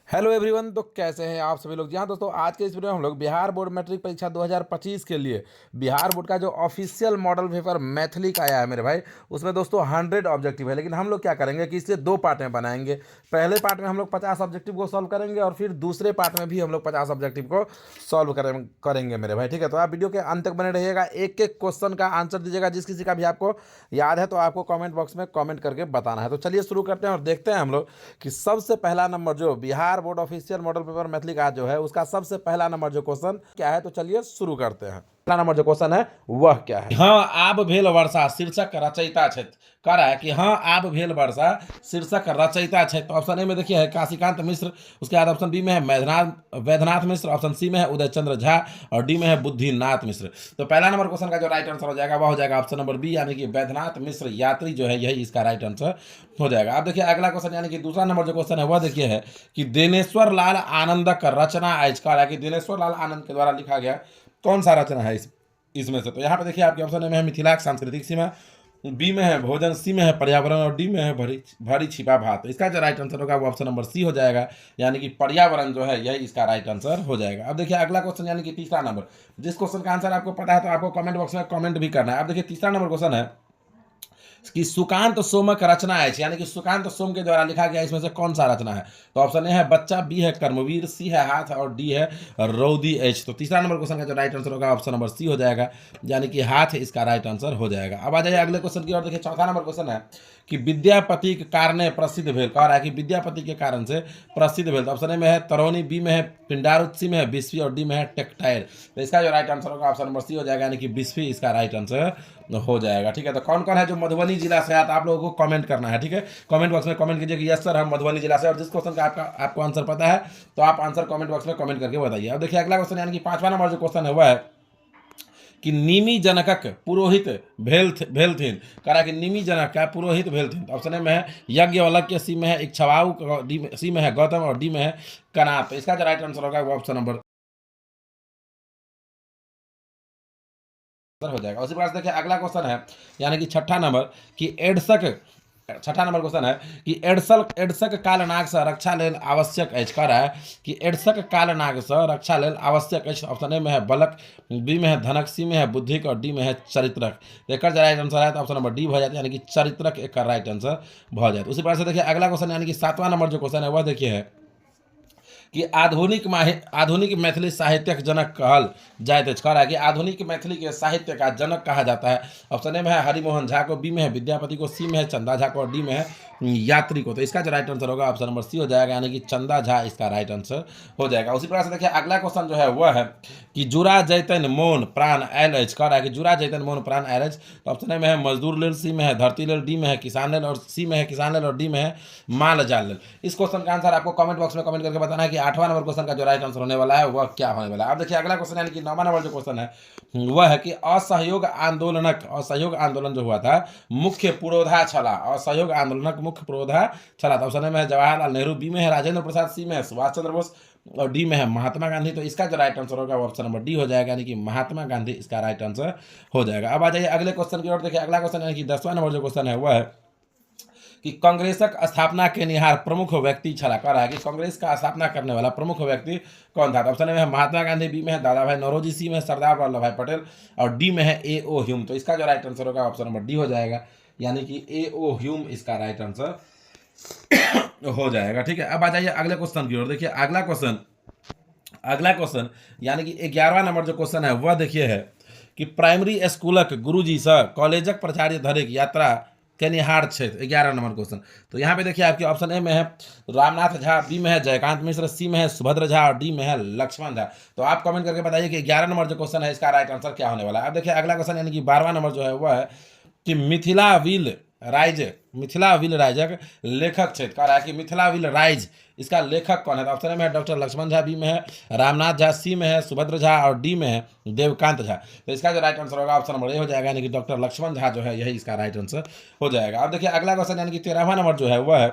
Hello everyone. तो कैसे हैं आप सभी लोग। जी हाँ दोस्तों, आज के इस वीडियो में हम लोग बिहार बोर्ड मैट्रिक परीक्षा 2025 के लिए बिहार बोर्ड का जो ऑफिशियल मॉडल पेपर मैथिली का आया है मेरे भाई, उसमें दोस्तों 100 ऑब्जेक्टिव है। लेकिन हम लोग क्या करेंगे कि इसे दो पार्ट में बनाएंगे। पहले पार्ट में हम लोग 50 ऑब्जेक्टिव को सॉल्व करेंगे और फिर दूसरे पार्ट में भी हम लोग 50 ऑब्जेक्टिव को सॉल्व करेंगे मेरे भाई। ठीक है, तो आप वीडियो के अंत तक बने रहिएगा, एक एक क्वेश्चन का आंसर दीजिएगा। जिस किसी का भी आपको याद है तो आपको कॉमेंट बॉक्स में कॉमेंट करके बताना है। तो चलिए शुरू करते हैं और देखते हैं हम लोग कि सबसे पहला नंबर जो Bihar board official model paper Maithili का जो है उसका सबसे पहला नंबर जो क्वेश्चन क्या है। तो चलिए शुरू करते हैं। पहला नंबर जो क्वेश्चन है वह क्या है। हाँ आब भेल वर्षा शीर्षक रचयिता छथि। कह रहा है कि हाँ आब भेल वर्षा शीर्षक रचयिता छथि। तो ऑप्शन ए में देखिए है काशीकांत मिश्र, उसके बाद ऑप्शन बी में है वैद्यनाथ मिश्र, ऑप्शन सी में है उदय चंद्र झा और डी में है बुद्धिनाथ मिश्र। तो पहला नंबर क्वेश्चन का जो राइट आंसर हो जाएगा वह हो जाएगा ऑप्शन नंबर बी, यानी कि वैद्यनाथ मिश्र यात्री जो है यही इसका राइट आंसर हो जाएगा। अब देखिए अगला क्वेश्चन, यानी कि दूसरा नंबर जो क्वेश्चन है वह देखिए है कि दिनेश्वर लाल आनंदक रचना आविष्कार है कि दिनेश्वर लाल आनंद के द्वारा लिखा गया कौन सा रचना है इसमें से। तो यहाँ पे देखिए आपके ऑप्शन ए में है मिथिलाक सांस्कृतिक सीमा, बी में है भोजन, सी में है पर्यावरण और डी में है भरी छिपा भात। तो इसका जो राइट आंसर होगा वो ऑप्शन नंबर सी हो जाएगा, यानी कि पर्यावरण जो है यही इसका राइट आंसर हो जाएगा। अब देखिए अगला क्वेश्चन, यानी कि तीसरा नंबर, जिस क्वेश्चन का आंसर आपको पता है तो आपको कमेंट बॉक्स में कमेंट भी करना है। अब देखिए तीसरा नंबर क्वेश्चन है कि सुकांत सोमक रचना है, यानी कि सुकांत सोम के द्वारा लिखा गया इसमें से कौन सा रचना है। तो ऑप्शन ए है बच्चा, बी है कर्मवीर, सी है हाथ और डी है रौदी एच। तो तीसरा नंबर क्वेश्चन का जो राइट आंसर होगा ऑप्शन नंबर सी हो जाएगा, यानी कि हाथ इसका राइट आंसर हो जाएगा। अब आ जाइए अगले क्वेश्चन की ओर। देखिए चौथा नंबर क्वेश्चन है कि विद्यापति के कारण प्रसिद्ध भेल। कह रहा है कि विद्यापति के कारण से प्रसिद्ध भेल। तो ऑप्शन ए में है तरौनी, बी में है पिंडारुत, सी में है बिस्वी और डी में है टेक्टाइल। तो इसका जो राइट आंसर होगा ऑप्शन नंबर सी हो जाएगा, यानी कि बिस्वी इसका राइट आंसर हो जाएगा। ठीक है, तो कौन कौन है जो मधुबनी जिला से आया आप लोगों को कमेंट करना है। ठीक है, कमेंट बॉक्स में कमेंट कीजिए कि यस सर हम मधुबनी जिला से, और जिस क्वेश्चन का आपको आंसर पता है तो आप आंसर कमेंट बॉक्स में कमेंट करके बताइए। अब देखिए अगला क्वेश्चन, यानी कि पांचवा नंबर जो क्वेश्चन है वह है कि निमि जनकक पुरोहित भेलथिन। कह रहा है कि निमि जनक का पुरोहित भेलथिन। ऑप्शन ए में है यज्ञवल्क्य, सी में है इक्ष्वाकु, सी में है गौतम और डी में है कनाद। तो इसका जो राइट आंसर होगा वो ऑप्शन नंबर हो जाएगा। उसी प्रकार से देखिए अगला क्वेश्चन है, यानी कि छठा नंबर क्वेश्चन है कि एडसक कालनाग से रक्षा लेल आवश्यक अछि। कह रहा है कि एडसक कालनाग से रक्षा लेल आवश्यक अछि। ऑप्शन ए में है बलक, बी में है धनक, सी में है बुद्धिक और डी में है चरित्रक। एक राइट आंसर है तो ऑप्शन नंबर डी हो जाता है, यानी कि चरित्रक एक राइट आंसर हो जाए। उसी प्रकार से देखिए अगला क्वेश्चन, यानी कि सातवां नंबर जो क्वेश्चन है वह देखिए है कि आधुनिक मैथिली साहित्यक जनक कहल जाइत अछि। कह रहा है कि आधुनिक मैथिली के साहित्य का जनक कहा जाता है। ऑप्शन ए में है हरिमोहन झा को, बी में है विद्यापति को, सी में है चंदा झा को और डी में है यात्री को। तो इसका जो राइट आंसर होगा ऑप्शन नंबर सी हो जाएगा, यानी कि चंदा झा इसका राइट आंसर हो जाएगा। उसी प्रकार से देखिए अगला क्वेश्चन जो है वह है कि जुरा जैतन मौन प्राण आयल अछि। कह रहा है कि जुरा जैतन मौन प्राण आयल अछि। तो ऑप्शन ए में है मजदूर लेल, सी में है धरती लेल, डी में है किसान लेल और सी में है किसान लेल और डी में है माल जाल लेल। इस क्वेश्चन का आंसर आपको कमेंट बॉक्स में कमेंट करके बताना है कि आठवां नंबर क्वेश्चन का जो राइट आंसर होने वाला है वह क्या होने वाला है। अब देखिए अगला क्वेश्चन, यानी कि नौवां नंबर जो क्वेश्चन है वह है कि असहयोग आंदोलन जो हुआ था मुख्य पुरोधा छला। असहयोग आंदोलनक मुख्य पुरोधा छला। तो ऑप्शन ए में है जवाहरलाल नेहरू, बी में है राजेंद्र प्रसाद, सी में है सुभाष चंद्र बोस और डी में है महात्मा गांधी। तो इसका जो राइट आंसर होगा वो ऑप्शन नंबर डी हो जाएगा, यानी कि महात्मा गांधी इसका राइट आंसर हो जाएगा। अब आ जाइए अगले क्वेश्चन की ओर। देखिए अगला क्वेश्चन, यानी कि 10वां नंबर जो क्वेश्चन है वह है कि कांग्रेसक स्थापना के निहार प्रमुख व्यक्ति छला। कह रहा है कि कांग्रेस का स्थापना करने वाला प्रमुख व्यक्ति कौन था। तो ऑप्शन में है महात्मा गांधी, बी में है दादा भाई नौरोजी, सी में है सरदार वल्लभ भाई पटेल और डी में है ए ओ ह्यूम। तो इसका जो राइट आंसर होगा ऑप्शन नंबर डी हो जाएगा, यानी कि ए ओ ह्यूम इसका राइट आंसर हो जाएगा। ठीक है, अब आ जाइए अगले क्वेश्चन की ओर। देखिए अगला क्वेश्चन, यानी कि 11वां नंबर जो क्वेश्चन है वह देखिए है कि प्राइमरी स्कूलक गुरुजी से कॉलेजक प्राचार्य धरिक यात्रा केनिहार क्षेत्र। 11 नंबर क्वेश्चन। तो यहाँ पे देखिए आपके ऑप्शन ए में है रामनाथ झा, बी में है जयकांत मिश्र, सी में है सुभद्र झा और डी में है लक्ष्मण झा। तो आप कमेंट करके बताइए कि 11 नंबर जो क्वेश्चन है इसका राइट आंसर क्या होने वाला है। अब देखिए अगला क्वेश्चन, यानी कि 12वां नंबर जो है वह है कि मिथिला विल राइजक लेखक क्षेत्र। कह रहा है कि मिथिला विल राइज इसका लेखक कौन है। तो ऑप्शन में है डॉक्टर लक्ष्मण झा, बी में है रामनाथ झा, सी में है सुभद्र झा और डी में है देवकांत झा। तो इसका जो राइट आंसर होगा ऑप्शन नंबर ए हो जाएगा, यानी कि डॉक्टर लक्ष्मण झा जो है यही इसका राइट आंसर हो जाएगा। अब देखिए अगला क्वेश्चन, यानी कि 13वां नंबर जो है वह है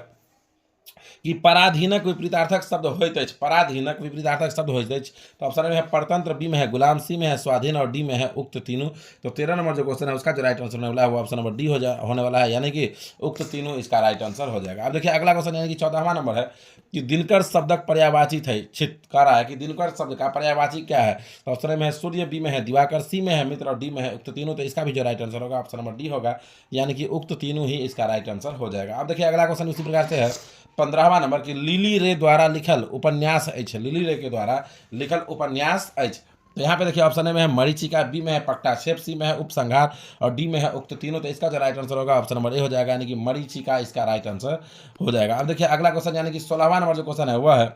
कि पराधीनक विपरीतार्थक शब्द होइत अछि, पराधीनक विपरीतार्थक शब्द होइत अछि। तो ऑप्शन में है परतंत्र, बी में है गुलाम, सी में है स्वाधीन और डी में है उक्त तीनों। तो 13 नंबर जो क्वेश्चन है उसका जो राइट आंसर होने वाला है वो ऑप्शन नंबर डी होने वाला है, यानी कि उक्त तीनों इसका राइट आंसर हो जाएगा। अब देखिए अगला क्वेश्चन यानी कि 14वां नंबर है कि दिनकर शब्दक पर्यायवाची थे छित कह रहा है कि दिनकर शब्द का पर्यायवाची क्या है। तो ऑप्शन में है सूर्य, बी में है दिवाकर, सी में है मित्र और डी में है उक्त तीनों। तो इसका भी जो राइट आंसर होगा ऑप्शन नंबर डी होगा, यानी कि उक्त तीनों ही इसका राइट आंसर हो जाएगा। अब देखिए अगला क्वेश्चन उसी प्रकार से है 15वां नंबर की लिली रे द्वारा लिखल उपन्यास अछि, लिली रे के द्वारा लिखल उपन्यास अछि। तो यहाँ पे देखिए ऑप्शन ए में है मरीचिका, बी में है पट्टाक्षेप, सी में है उपसंहार और डी में है उक्त तीनों। तो इसका जो राइट आंसर होगा ऑप्शन नंबर ए हो जाएगा, यानी कि मरीचिका इसका राइट आंसर हो जाएगा। अब देखिए अगला क्वेश्चन यानी कि 16वां नंबर जो क्वेश्चन है वह है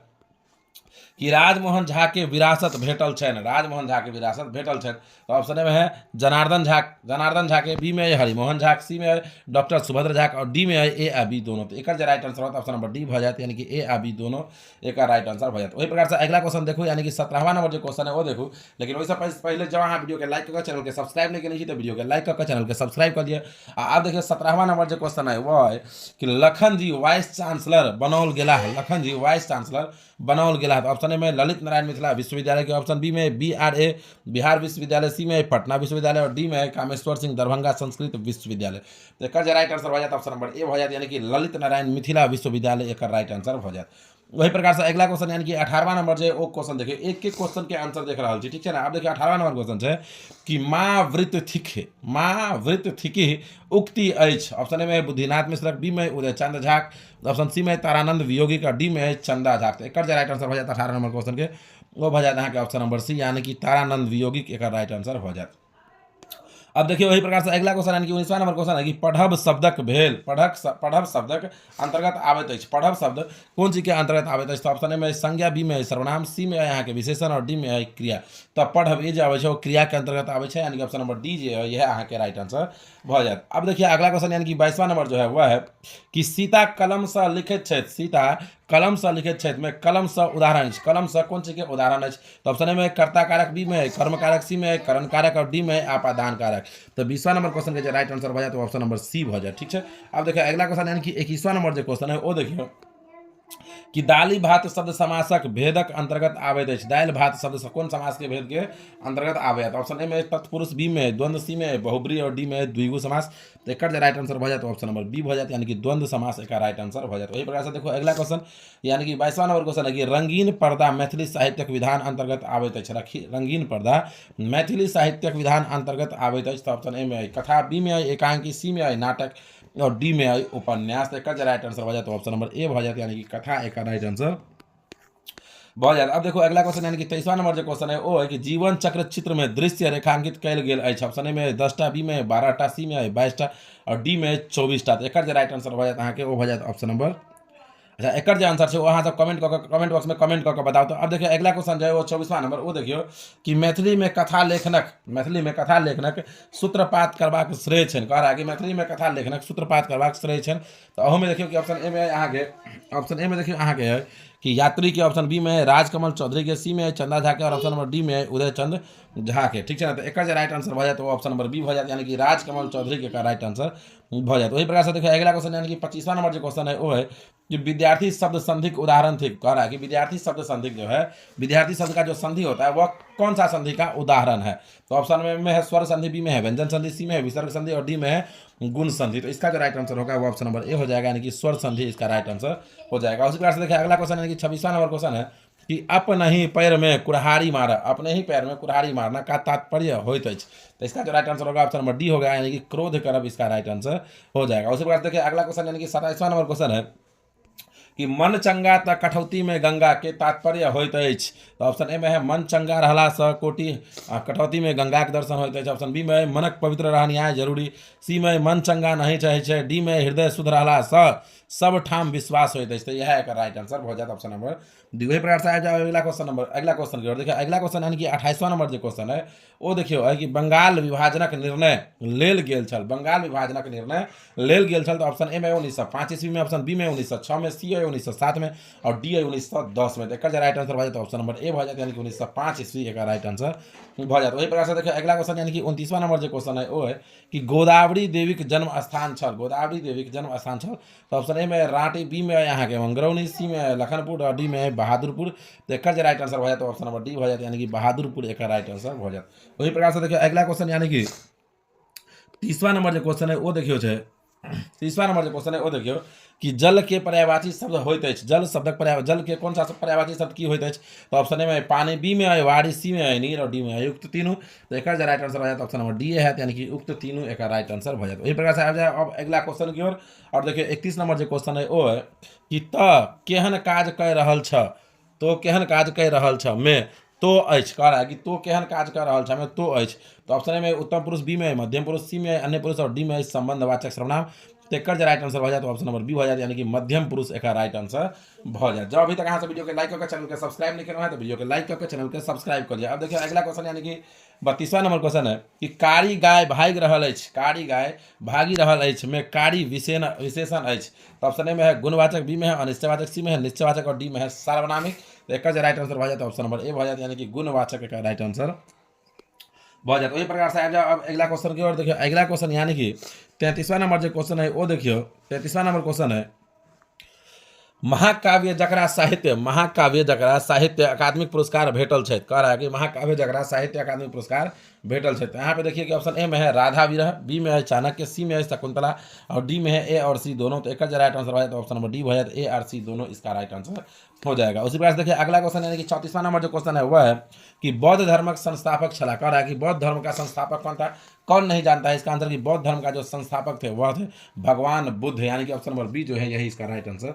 कि राजमोहन झा के विरासत भेटल छनि, राजमोहन झा के विरासत भेटल छनि। तो ऑप्शन ए में है जनार्दन झा, जनार्दन झा के, बी में है हरिमोहन झा, सी में है डॉक्टर सुभद्र झा और डी में है ए आ बी दोनों। तो एक राइट आंसर होता है ऑप्शन नंबर डी हो जाता है, यानी कि ए आ बी दोनों एक राइट आंसर हो जाता है। वही प्रकार से अगला क्वेश्चन देखो, यानी कि 17वां नंबर जो क्वेश्चन है वो देखो, लेकिन वैसे पहले जब हाँ वीडियो के लाइक करके चैनल के सब्सक्राइब नहीं किए तो वीडियो के लाइक करके चैनल के सब्सक्राइब कर दिए। अब देखिए 17वां नंबर जो क्वेश्चन है वो है कि लखन जी वाइस चांसलर बनाओल गेला है, लखन जी वाइस चांसलर बनाओल गेला है। तो ऑप्शन ए में ललित नारायण मिथिला विश्वविद्यालय के, ऑप्शन बी में BRA बिहार विश्वविद्यालय, सी में पटना विश्वविद्यालय और डी में कामेश्वर सिंह दरभंगा संस्कृत विश्वविद्यालय। तो एक राइट आंसर हो जाता ऑप्शन नंबर ए हो जाता, यानी कि ललित नारायण मिथिला विश्वविद्यालय एक राइट आंसर हो जाता। वही प्रकार से अगला क्वेश्चन यानी कि 18वां नंबर जो वो क्वेश्चन देखिए, एक एक क्वेश्चन के आंसर देख रहा छी, ठीक है ना। अब देखिए 18वां नंबर क्वेश्चन है कि माँ वृत्त थिक, माँ वृत्त थिकी उक्ति अछि। ऑप्शन ए में बुद्धिनाथ मिश्र, बी में उदय चंद्र झा, ऑप्शन सी में तारानंद वियोगी का, डी में चंदा झा। एक राइट आंसर हो जाता 18 नंबर क्वेश्चन के वो हो जाता है कि ऑप्शन नंबर सी, यानी कि तारानंद वियोगी एक राइट आंसर हो जाता। अब देखिए वही प्रकार से अगला क्वेश्चन यानी कि 19वां नंबर क्वेश्चन है कि पढ़ब शब्दक भेल, पढ़ब शब्दक अंतर्गत आबैत अछि, पढ़ब शब्द कौन चीज के अंतर्गत आबैत अछि। तो ऑप्शन ए में संज्ञा, बी में सर्वनाम, सी में यहाँ के विशेषण और डी में है क्रिया। तो पढ़ब ये जो आबै छै वो क्रिया के अंतर्गत आबै छै, यानी कि ऑप्शन नंबर डी जो है यह यहाँ के राइट आंसर हो जात। अब देखिए अगला क्वेश्चन यानी कि 22वां नंबर जो है वह है कि सीता कलम से लिखित छथि, सीता कलम से लिखित छथि में कलम से उदाहरण अछि, कलम से कौन चीज के उदाहरण अछि। तो ऑप्शन ए में कर्ता कारक, बी में कर्म कारक, सी में करण कारक और डी में आपादान कारक। तो 20वां नंबर क्वेश्चन के जो राइट आंसर हो जाए तो ऑप्शन नंबर सी हो जाए, ठीक है। अब देखिए अगला क्वेश्चन यानी कि 21वां नंबर जो क्वेश्चन है वो देखिए कि दाली भात शब्द समासक भेदक अंतर्गत आबैत अछि, दालि भात शब्द कौन समास के भेद के अंतर्गत आबैत। ऑप्शन ए में तत्पुरुष, बी में द्वंद्व, सी में बहुब्री और डी में द्विगु समास। तो एक राइट आंसर हो जाए तो ऑप्शन नंबर बी हो जाता है, यानी कि द्वंद्व समास एक राइट आंसर हो जाता है। वही प्रकार से देखो अगला क्वेश्चन यानी कि 22वां नंबर क्वेश्चन है कि रंगीन पर्दा मैथिली साहित्यक विधान अंतर्गत आबैत अछि, रंगीन पर्दा मैथिली साहित्यक विधान अंतर्गत आबैत अछि। तो ऑप्शन ए में कथा, बी में एकांकी, सी में नाटक और डी में उपन्यास। तो एक राइट आंसर हो जाए तो ऑप्शन नंबर ए हो जाता है, यानी कि कथा एक राइट आंसर बहुत ज्यादा। अब देखो अगला क्वेश्चन यानी कि 23वां नंबर जो क्वेश्चन है वो है कि जीवन चक्र चित्र में दृश्य रेखांकित कैल गेल अछि। ऑप्शन ए में 10टा, बी में 12टा, सी में 22टा और डी में 24टा। तो एक राइट आंसर हो जाता है वो हो जाता ऑप्शन नंबर, अच्छा एक जो आंसर है वहाँ सब कमेंट बॉक्स में कमेंट करके बताओ। तो अब देखिए अगला क्वेश्चन जो है वो 24वां नंबर वो देखियो कि मैथिली में कथा लेखनक सूत्रपात करबाक श्रेय छनि, कह रहा है कि मैथिली में कथा लेखनक सूत्रपात करबाक श्रेय छनि। तो अहू में देखियो कि ऑप्शन ए में यहाँ के, ऑप्शन ए में देखियो यहाँ के है कि यात्री के, ऑप्शन बी में राजकमल चौधरी के, सी में चंदा झा के और ऑप्शन नंबर डी में उदय चंद झा के, ठीक है ना। तो एक राइट आंसर हो जाए तो ऑप्शन नंबर बी हो जाता है, यानी कि राजकमल चौधरी के का राइट आंसर हो जाए। वही प्रकार से देखिए अगला क्वेश्चन यानी कि 25वां नंबर जो क्वेश्चन है वो है कि विद्यार्थी शब्द संधि के उदाहरण थे, कह रहा है कि विद्यार्थी शब्द संधि जो है, विद्यार्थी शब्द का जो संधि होता है वह कौन सा संधि का उदाहरण है। तो ऑप्शन में है स्वर संधि, बी में है व्यंजन संधि, सी में है विसर्ग संधि और डी में है गुण संधि। तो इसका जो राइट आंसर होगा वो ऑप्शन नंबर ए हो जाएगा, यानी कि स्वर संधि इसका राइट आंसर हो जाएगा। उसी प्रकार से देखिए अगला क्वेश्चन यानी कि 26वां नंबर क्वेश्चन है कि अपने ही पैर में कुल्हाड़ी मारा, अपने ही पैर में कुल्हाड़ी मारना का तात्पर्य होइत अछि। तो इसका जो राइट आंसर होगा ऑप्शन नंबर डी होगा, यानी कि क्रोध करब इसका राइट आंसर हो जाएगा। उसी प्रकार देखिए अगला क्वेश्चन यानी कि 27वां नंबर क्वेश्चन है कि मन चंगा त कठौती में गंगा के तात्पर्य होइत अछि। तो ऑप्शन ए में है मन चंगा रहला से कोटि कठौती में गंगा के दर्शन होइत अछि। ऑप्शन बी में मनक पवित्र रहनिहार जरूरी, सी में मन चंगा नहीं चाहे छै, डी में हृदय शुद्ध रहला से सब ठाम विश्वास होइत अछि। तो यह एक राइट आंसर हो जाता ऑप्शन नंबर डी। वही प्रकार से आ जाओ अगला क्वेश्चन की ओर। देखिए अगला क्वेश्चन यानी कि 28वां नंबर जो क्वेश्चन है वो देखियो है कि बंगाल विभाजनक निर्णय लेल गेल छल, बंगाल विभाजनक निर्णय लेल गेल छल। तो ऑप्शन ए में 1905 ईस्वी में, ऑप्शन बी में 1906 में, सी 1907 में और डी है 1910 में। तो एक राइट आंसर हो जाता है ऑप्शन नंबर ए हो जाता है, यानी कि 1905 ईस्वी एक राइट आंसर हो जाता है। वही प्रकार से देखिए अगला क्वेश्चन यानी कि 29वां नंबर जो क्वेश्चन है वो है कि गोदावरी देवी के जन्म स्थान छल, गोदावरी देवी के जन्म स्थान छल। तो ऑप्शन ए में रांटी, बी में यहाँ के मंगरौनी, सी में लखनपुर और डी में है बहादुरपुर। तो एक राइट आंसर हो जाता है ऑप्शन नंबर डी हो जाता है, यानी कि बहादुरपुर एक राइट आंसर हो जाता है। वही प्रकार से देखिए अगला क्वेश्चन यानी कि 30वां नंबर जो क्वेश्चन है वो देखियो छे, 30वां नंबर जो क्वेश्चन है वो देखियो कि जल के पर्यायवाची शब्द होइत अछि, जल शब्दक पर्याय, जल के कौन सा पर्यायवाची शब्द की होइत अछि। तो ऑप्शन ए में पानी, बी में है वारी, सी में है नीर और डी में है युक्त तीनों। तो एक राइट आंसर हो जाता है ऑप्शन नंबर डी है, यानी कि उक्त तीनों एक राइट आंसर हो जाता है। इसी प्रकार से आ जाए अब अगला क्वेश्चन की ओर। और देखिए 31 नंबर जो क्वेश्चन है वो है कि त केहन काज कह रहल छ, तो केहन काज कह रहल छ में तो अछि, कह रहा है कि तो केहन काज कर रहा है में तो अछि। तो ऑप्शन ए में उत्तम पुरुष, बी में मध्यम पुरुष, सी में अन्य पुरुष और डी में संबंधवाचक सर्वनाम। तो एक राइट आंसर हो जाए तो ऑप्शन नंबर बी हो जाए, यानी कि मध्यम पुरुष एक राइट आंसर हो जाए। जो अभी तक यहाँ से वीडियो के लाइक करके चैनल के सब्सक्राइब नहीं करना है तो वीडियो के लाइक करके चैनल के सब्सक्राइब कर लिया। अब देखिए अगला क्वेश्चन यानी कि 32वां नंबर क्वेश्चन है कि कारी गाय भागि रहल अछि, कारी गाय भागि रहल अछि में कारी विशेषण अछि। तो ऑप्शन ए में है गुणवाचक, बी में है अनिश्चयवाचक, सी में है निश्चयवाचक और डी में है सार्वनामिक। तो एक राइट आंसर हो जाता है ऑप्शन नंबर ए हो जाता है, यानी कि गुणवाचक का राइट आंसर हो जाता है। वही प्रकार से आ जाओ अब अगला क्वेश्चन की ओर। देखियो अगला क्वेश्चन यानी कि 33वां नंबर जो क्वेश्चन है वो देखियो 33वां नंबर क्वेश्चन है महाकाव्य जकरा साहित्य अकादमिक पुरस्कार भेटल छै। कह रहा है कि महाकाव्य जकरा साहित्य अकादमिक पुरस्कार भेटल छै। तो यहाँ पे देखिए कि ऑप्शन ए में है राधा विरह, बी में है चाणक्य, सी में है शकुंतला और डी में है ए और सी दोनों। तो एक राइट आंसर हो जाता है ऑप्शन नंबर डी हो जाता है, ए और सी दोनों इसका राइट आंसर हो जाएगा। उसी प्रकार से देखिए अगला क्वेश्चन यानी कि 34वां नंबर जो क्वेश्चन है वह है कि बौद्ध धर्मक संस्थापक छला। कह रहा है कि बौद्ध धर्म का संस्थापक कौन था, कौन नहीं जानता है इसका आंसर कि बौद्ध धर्म का जो संस्थापक थे वह थे भगवान बुद्ध, यानी कि ऑप्शन नंबर बी जो है यही इसका राइट आंसर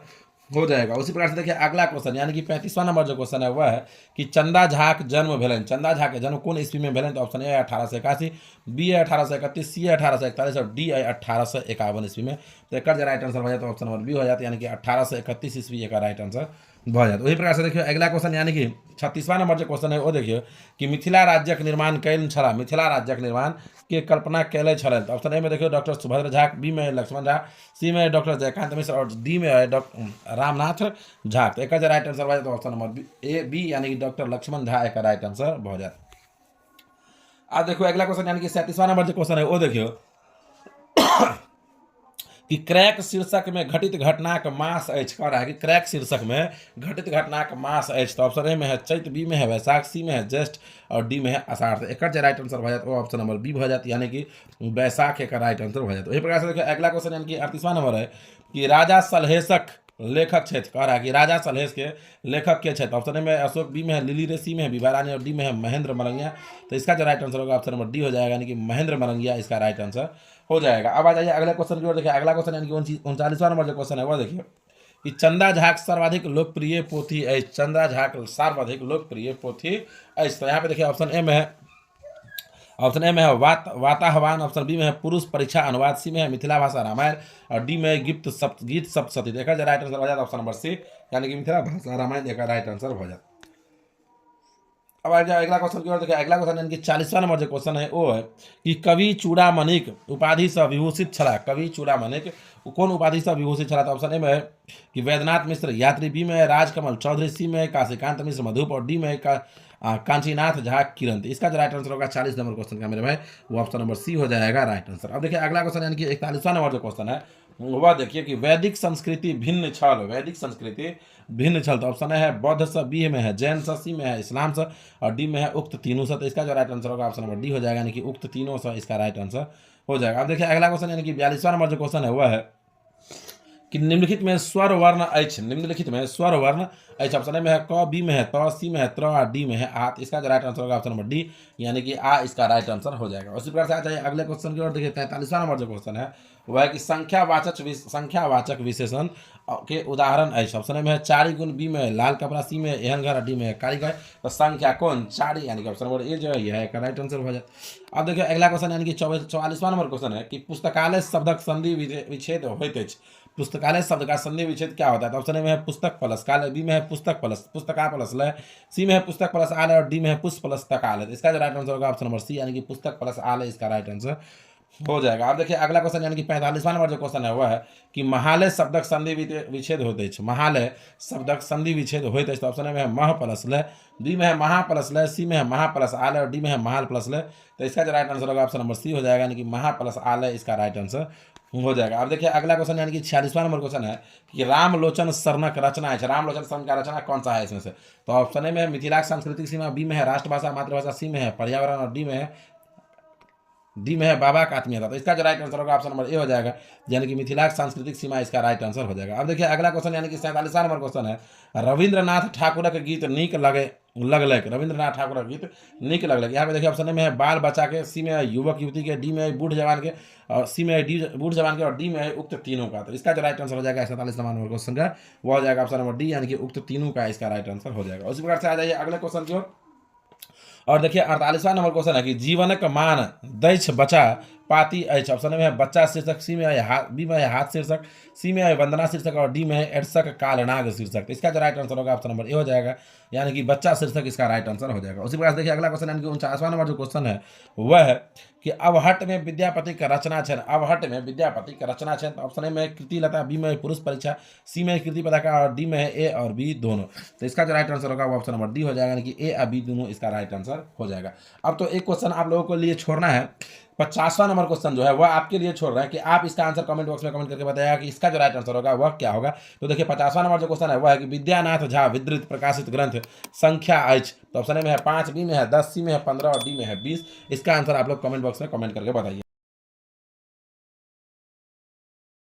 हो जाएगा। उसी प्रकार से देखिए अगला क्वेश्चन यानी कि 35वां नंबर जो क्वेश्चन है वह है कि चंदा झा के जन्म भेलन, चंदा झा के जन्म कौन ईस्वी में भेलन। तो ऑप्शन ए 1881, बी है 1831, सी है 1841 और डी है 1851 ईस्वी में। तो एक राइट आंसर हो जाता है ऑप्शन नंबर बी हो जाता है, यानी कि 1831 ईस्वी एक राइट आंसर हो जाता है। वही प्रकार से देखिए अगला क्वेश्चन यानी कि 36वां नंबर जो क्वेश्चन है वो देखिए कि मिथिला राज्यक निर्माण कैल छला, मिथिला राज्यक निर्माण के कल्पना कैले छल। तो ऑप्शन ए में देखिए डॉक्टर सुभद्र झा, बी में लक्ष्मण झा, सी में डॉक्टर जयकांत मिश्र और डी में है डॉक्टर रामनाथ झा। तो एक राइट आंसर हो जाता है ऑप्शन नंबर ए बी, यानी कि डॉक्टर लक्ष्मण झा एक राइट आंसर हो जाता है। अब देखो अगला क्वेश्चन यानी कि 37वां नंबर जो क्वेश्चन है वो देखियो कि क्रैक शीर्षक में घटित घटनाक मास अछि। कह रहा है कि क्रैक शीर्षक में घटित घटनाक मास अछि। तो ऑप्शन ए में है चैत, बी में है वैशाख, सी में है ज्येष्ठ और डी में है आषाढ़। तो एक राइट आंसर हो जाता है ऑप्शन नंबर बी हो जाती है, यानी कि वैशाख एक राइट आंसर हो जाता है। इसी प्रकार से देखिए अगला क्वेश्चन यानी कि 38वां नंबर है कि राजा सलहेशक लेखक क्षेत्र। कह रहा है कि राजा सलहेश के लेखक के क्षेत्र। ऑप्शन ए में अशोक, बी में है लिली रे, सी में है विभा रानी और डी में है महेंद्र मलंगिया। तो इसका जो राइट आंसर होगा ऑप्शन नंबर डी हो जाएगा, यानी कि महेंद्र मलंगिया इसका राइट आंसर हो जाएगा। अब आ जाइए अगले क्वेश्चन की ओर। देखिए अगला क्वेश्चन यानी कि 39वां नंबर जो क्वेश्चन है वो देखिए कि चंदा झा सर्वाधिक लोकप्रिय पोथी है, चंदा झा सर्वाधिक लोकप्रिय पोथी है। तो यहाँ पे देखिए ऑप्शन ए में है वाताहवान, ऑप्शन बी में है पुरुष परीक्षा अनुवाद, सी में है मिथिला भाषा रामायण और डी में है गीत सप्तशती। देखा जाए राइट आंसर हो जाता है ऑप्शन नंबर सी, यानी कि मिथिला भाषा रामायण देखा राइट आंसर हो जाता। अब आ जाए अगला क्वेश्चन की ओर। देखिए अगला क्वेश्चन यानी कि 40वां नंबर जो क्वेश्चन है वो है कि कवि चूड़ामणिक उपाधि से विभूषित छला, कवि चूड़ामणिक कौन उपाधि से विभूषित छला। तो ऑप्शन ए में है कि वैद्यनाथ मिश्र यात्री, बी में है राजकमल चौधरी, सी में है काशीकांत मिश्र मधुप और डी में है कांचीनाथ झा किरण। इसका जो राइट आंसर होगा 40 नंबर क्वेश्चन का मेरे भाई वो ऑप्शन नंबर सी हो जाएगा राइट आंसर। अब देखिए अगला क्वेश्चन यानी कि 41वां नंबर जो क्वेश्चन है वह देखिए कि वैदिक संस्कृति भिन्न छल, वैदिक संस्कृति भिन्न छल। तो ऑप्शन है बौद्ध से, बी में है जैन से, सी में है इस्लाम से और डी में है उक्त तीनों से। तो इसका जो राइट आंसर होगा ऑप्शन नंबर डी हो जाएगा, यानी कि उक्त तीनों से इसका राइट आंसर हो जाएगा। अब देखिए अगला क्वेश्चन यानी कि 42वां नंबर जो क्वेश्चन है वह है कि निम्नलिखित में स्वर वर्ण अछि, निम्नलिखित में स्वर वर्ण अछि। ऑप्शन ए में है क, बी में है त, सी में है त्र और डी में है आ। इसका जो राइट आंसर होगा ऑप्शन नंबर डी, यानी कि आ इसका राइट आंसर हो जाएगा। उसी प्रकार से आ जाइए अगले क्वेश्चन की ओर। देखिए 43वां नंबर जो क्वेश्चन है वह है कि संख्यावाचक विशेषण के उदाहरण अछि। ऑप्शन ए में है चारी गुण, बी में लाल कपड़ा, सी में एहन घर, डी में कारीगर। तो संख्या कौन चारी, यानी कि ऑप्शन नंबर ए जो है यह एक राइट आंसर हो जाए। अब देखिए अगला क्वेश्चन यानी कि 44वां नंबर क्वेश्चन है कि पुस्तकालय शब्दक संधि विच्छेद होइत अछि। पुस्तकालय शब्द का संधि विच्छेद क्या होता है। तो ऑप्शन ए में है पुस्तक प्लस कालय, बी में है पुस्तक प्लस पुस्तका प्लस लय, सी में है पुस्तक प्लस आलय और डी में है पुष्प प्लस तकालय। इसका जो राइट आंसर होगा ऑप्शन नंबर सी, यानी कि पुस्तक प्लस आलय इसका राइट आंसर हो जाएगा। अब देखिए अगला क्वेश्चन यानी कि 45वां नंबर जो क्वेश्चन है वह है कि महालय शब्दक संधि विच्छेद होइत अछि। महालय शब्दक संधि विच्छेद होइत अछि। तो ऑप्शन ए में है मह प्लस लय, बी में है महा प्लस लय, सी में है महा प्लस आलय और डी में है महाल प्लस लय। तो इसका जो राइट आंसर होगा ऑप्शन नंबर सी हो जाएगा, यानी कि महा प्लस आलय इसका राइट आंसर हो जाएगा। अब देखिए अगला क्वेश्चन यानी कि 46वां नंबर क्वेश्चन है कि रामलोचन शरणक रचना है। रामलोचन शरण का रचना कौन सा है इसमें से? तो ऑप्शन ए में है मिथिलाक सांस्कृतिक सीमा, बी में है राष्ट्रभाषा मातृभाषा, सी में है पर्यावरण और डी में है बाबा का आत्मीयता। तो इसका जो राइट आंसर होगा ऑप्शन नंबर ए हो जाएगा, यानी कि मिथिलाक सांस्कृतिक सीमा इसका राइट आंसर हो जाएगा। अब देखिए अगला क्वेश्चन यानी कि 47वां नंबर क्वेश्चन है रविंद्रनाथ ठाकुरक गीत नीक लगलक। रविंद्रनाथ ठाकुरक गीत नीक लगलक। यहाँ पे देखिए ऑप्शन ए में है बाल बच्चा के, सी में है युवक युवती के, डी में है बूढ़ जवान के, और सी में है बूढ़ जवान के और डी में है उक्त तीनों का। तो इसका जो राइट आंसर हो जाएगा 47वां नंबर क्वेश्चन का वो हो जाएगा ऑप्शन नंबर डी, यानी कि उक्त तीनों का इसका राइट आंसर हो जाएगा। उसी प्रकार से आ जाइए अगले क्वेश्चन की ओर। और देखिए 48वां नंबर क्वेश्चन है कि जीवनक मान दैछ बचा पाती अछि। ऑप्शन में है बच्चा शीर्षक, सी में है हाथ, बी में है हाथ शीर्षक, सी में है वंदना शीर्षक और डी में है एडसक कालनाग शीर्षक। तो इसका जो राइट आंसर होगा ऑप्शन नंबर ए हो जाएगा, यानी कि बच्चा शीर्षक इसका राइट आंसर हो जाएगा। उसी प्रकार से देखिए अगला क्वेश्चन यानी कि 49वां नंबर जो क्वेश्चन है वह है कि अवहट में विद्यापति का रचना छन। अवहट में विद्यापति का रचना छन। तो ऑप्शन ए में कृति लता, बी में पुरुष परीक्षा, सी में कृति पताका और डी में है ए और बी दोनों। तो इसका जो राइट आंसर होगा वो ऑप्शन नंबर डी हो जाएगा, यानी कि ए और बी दोनों इसका राइट आंसर हो जाएगा। अब तो एक क्वेश्चन आप लोगों को लिए छोड़ना है, 50वां नंबर क्वेश्चन जो है वह आपके लिए छोड़ रहे हैं कि आप इसका आंसर कमेंट बॉक्स में कमेंट करके बताइएगा कि इसका जो राइट आंसर होगा वह क्या होगा। तो देखिए 50वां नंबर जो क्वेश्चन है वह है कि विद्यानाथ झा विद्रित प्रकाशित ग्रंथ संख्या अछि। तो ऑप्शन ए में है 5, बी में है 10, सी में है 15 और डी में है 20। इसका आंसर आप लोग कमेंट बॉक्स में कमेंट करके बताइए।